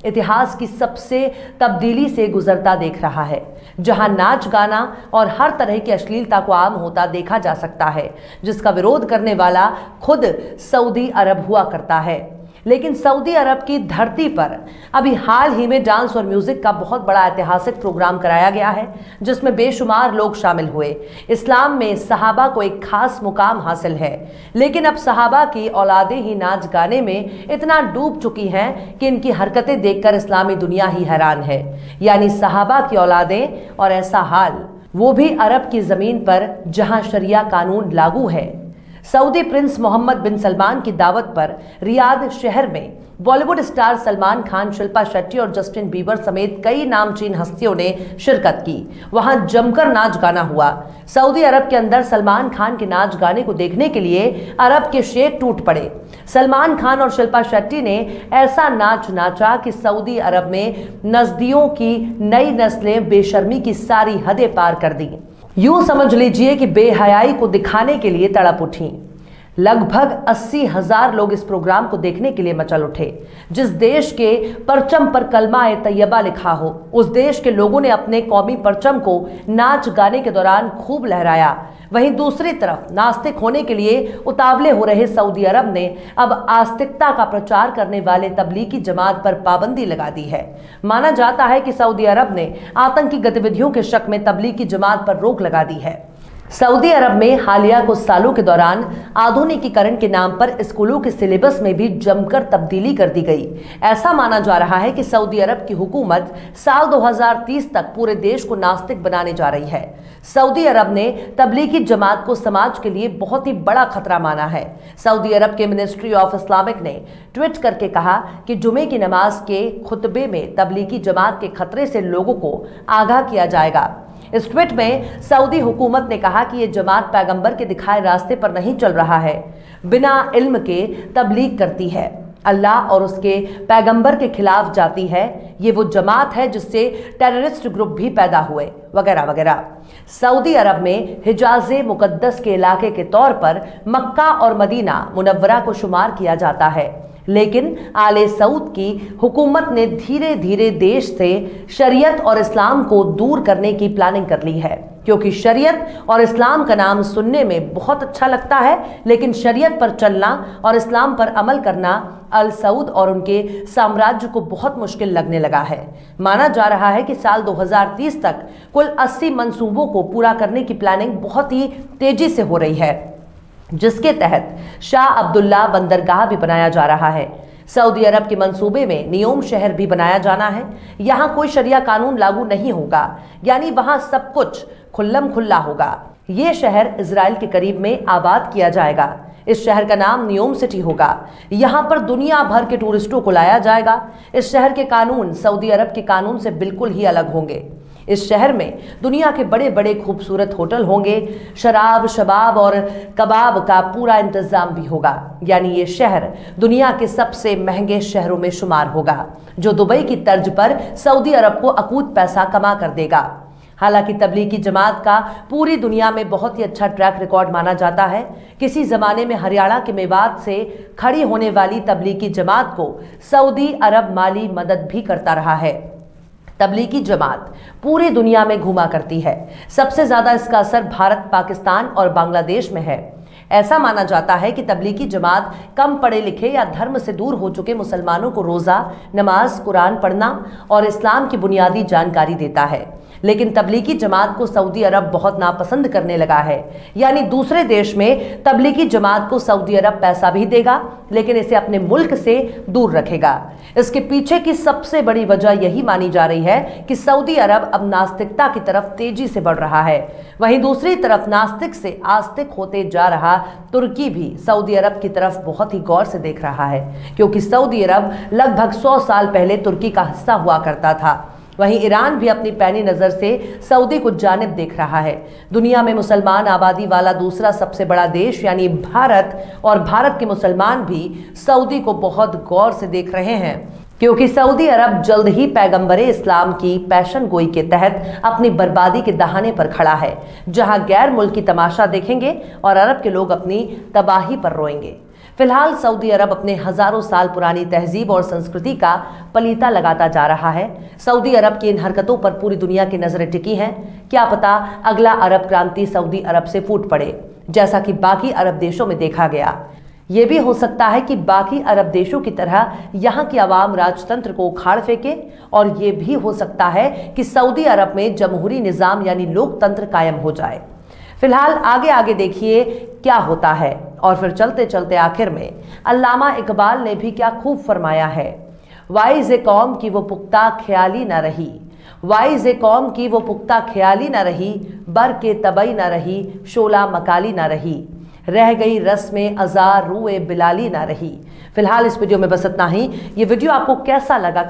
इतिहास की सबसे तब्दीली से गुजरता देख रहा है, जहां नाच गाना और हर तरह की अश्लीलता को आम होता देखा जा सकता है, जिसका विरोध करने वाला खुद सऊदी अरब हुआ करता है। लेकिन सऊदी अरब की धरती पर अभी हाल ही में डांस और म्यूजिक का बहुत बड़ा ऐतिहासिक प्रोग्राम कराया गया है, जिसमें बेशुमार लोग शामिल हुए। इस्लाम में सहाबा को एक खास मुकाम हासिल है, लेकिन अब सहाबा की औलादें ही नाच गाने में इतना डूब चुकी हैं कि इनकी हरकतें देखकर इस्लामी दुनिया ही हैरान है। यानी सहाबा की औलादें, और ऐसा हाल वो भी अरब की जमीन पर जहां शरिया कानून लागू है। सऊदी प्रिंस मोहम्मद बिन सलमान की दावत पर रियाद शहर में बॉलीवुड स्टार सलमान खान, शिल्पा शेट्टी और जस्टिन बीबर समेत कई नामचीन हस्तियों ने शिरकत की। वहां जमकर नाच गाना हुआ। सऊदी अरब के अंदर सलमान खान के नाच गाने को देखने के लिए अरब के शेख टूट पड़े। सलमान खान और शिल्पा शेट्टी ने ऐसा नाच नाचा कि सऊदी अरब में नजदियों की नई नस्लें बेशर्मी की सारी हदें पार कर दी। यूं समझ लीजिए कि बेहयाई को दिखाने के लिए तड़प उठी। लगभग 80,000 लोग इस प्रोग्राम को देखने के लिए मचल उठे। जिस देश के परचम पर कलमा ए तैयबा लिखा हो, उस देश के लोगों ने अपने कौमी परचम को नाच गाने के दौरान खूब लहराया। वहीं दूसरी तरफ नास्तिक होने के लिए उतावले हो रहे सऊदी अरब ने अब आस्तिकता का प्रचार करने वाले तबलीगी जमात पर पाबंदी लगा दी है। माना जाता है कि सऊदी अरब ने आतंकी गतिविधियों के शक में तबलीगी जमात पर रोक लगा दी है। सऊदी अरब में हालिया कुछ सालों के दौरान आधुनिकीकरण के नाम पर स्कूलों के सिलेबस में भी जमकर तब्दीली कर दी गई। ऐसा माना जा रहा है कि सऊदी अरब की हुकूमत साल 2030 तक पूरे देश को नास्तिक बनाने जा रही है। सऊदी अरब ने तबलीगी जमात को समाज के लिए बहुत ही बड़ा खतरा माना है। सऊदी अरब के मिनिस्ट्री ऑफ इस्लामिक ने ट्वीट करके कहा कि जुमे की नमाज के खुतबे में तबलीगी जमात के खतरे से लोगों को आगाह किया जाएगा। इस ट्वीट में सऊदी हुकूमत ने कहा कि यह जमात पैगंबर के दिखाए रास्ते पर नहीं चल रहा है, बिना इल्म के तबलीग करती है, अल्लाह और उसके पैगंबर के खिलाफ जाती है। ये वो जमात है जिससे टेररिस्ट ग्रुप भी पैदा हुए, वगैरह वगैरह। सऊदी अरब में हिजाज़े मुकद्दस के इलाके के तौर पर मक्का और मदीना मुनव्वरा को शुमार किया जाता है, लेकिन आले सऊद की हुकूमत ने धीरे धीरे देश से शरीयत और इस्लाम को दूर करने की प्लानिंग कर ली है, क्योंकि शरीयत और इस्लाम का नाम सुनने में बहुत अच्छा लगता है, लेकिन शरीयत पर चलना और इस्लाम पर अमल करना अल सऊद और उनके साम्राज्य को बहुत मुश्किल लगने लगा है। माना जा रहा है कि साल 2030 तक कुल 80 मंसूबों को पूरा करने की प्लानिंग बहुत ही तेजी से हो रही है, जिसके तहत शाह अब्दुल्ला बंदरगाह भी बनाया जा रहा है। सऊदी अरब के मंसूबे में नियोम शहर भी बनाया जाना है। यहाँ कोई शरिया कानून लागू नहीं होगा, यानी वहाँ सब कुछ खुल्लम खुल्ला होगा। ये शहर इजराइल के करीब में आबाद किया जाएगा। इस शहर का नाम नियोम सिटी होगा। यहाँ पर दुनिया भर के टूरिस्टों को लाया जाएगा। इस शहर के कानून सऊदी अरब के कानून से बिल्कुल ही अलग होंगे। इस शहर में दुनिया के बड़े बड़े खूबसूरत होटल होंगे। शराब, शबाब और कबाब का पूरा इंतजाम भी होगा। यानी ये शहर दुनिया के सबसे महंगे शहरों में शुमार होगा, जो दुबई की तर्ज पर सऊदी अरब को अकूत पैसा कमा कर देगा। हालांकि तबलीगी जमात का पूरी दुनिया में बहुत ही अच्छा ट्रैक रिकॉर्ड माना जाता है। किसी जमाने में हरियाणा के मेवात से खड़ी होने वाली तबलीगी जमात को सऊदी अरब माली मदद भी करता रहा है। तबलीगी जमात पूरी दुनिया में घुमा करती है। सबसे ज्यादा इसका असर भारत, पाकिस्तान और बांग्लादेश में है। ऐसा माना जाता है कि तबलीगी जमात कम पढ़े लिखे या धर्म से दूर हो चुके मुसलमानों को रोज़ा, नमाज, कुरान पढ़ना और इस्लाम की बुनियादी जानकारी देता है। लेकिन तबलीगी जमात को सऊदी अरब बहुत नापसंद करने लगा है। यानी दूसरे देश में तबलीगी जमात को सऊदी अरब पैसा भी देगा, लेकिन इसे अपने मुल्क से दूर रखेगा। इसके पीछे की सबसे बड़ी वजह यही मानी जा रही है कि सऊदी अरब अब नास्तिकता की तरफ तेजी से बढ़ रहा है। वहीं दूसरी तरफ नास्तिक से आस्तिक होते जा रहा तुर्की भी सऊदी अरब की तरफ बहुत ही गौर से देख रहा है, क्योंकि सऊदी अरब लगभग 100 साल पहले तुर्की का हिस्सा हुआ करता था। वहीं ईरान भी अपनी पैनी नज़र से सऊदी को जानिब देख रहा है। दुनिया में मुसलमान आबादी वाला दूसरा सबसे बड़ा देश यानी भारत, और भारत के मुसलमान भी सऊदी को बहुत गौर से देख रहे हैं, क्योंकि सऊदी अरब जल्द ही पैगंबरे इस्लाम की पैशन गोई के तहत अपनी बर्बादी के दहाने पर खड़ा है, जहां गैर मुल्की तमाशा देखेंगे और अरब के लोग अपनी तबाही पर रोएंगे। फिलहाल सऊदी अरब अपने हजारों साल पुरानी तहजीब और संस्कृति का पलीता लगाता जा रहा है। सऊदी अरब की इन हरकतों पर पूरी दुनिया की नजरें टिकी हैं। क्या पता अगला अरब क्रांति सऊदी अरब से फूट पड़े, जैसा कि बाकी अरब देशों में देखा गया। ये भी हो सकता है कि बाकी अरब देशों की तरह यहाँ की आवाम राजतंत्र को उखाड़ फेंके, और ये भी हो सकता है कि सऊदी अरब में जमहूरी निजाम यानी लोकतंत्र कायम हो जाए। फिलहाल आगे आगे देखिए क्या होता है। और फिर चलते चलते आखिर में अल्लामा इकबाल ने भी क्या खूब फरमाया है, वाइज़ कौम की वो पुख्ता ख्याली न रही, वाइज़ कौम की वो पुख्ता ख्याली न रही, बर के तबई न रही, शोला मकाली न रही, रह गई रस्म अज़ा रूए बिलाली ना रही। फिलहाल इस वीडियो में बस इतना ही। ये वीडियो आपको कैसा लगा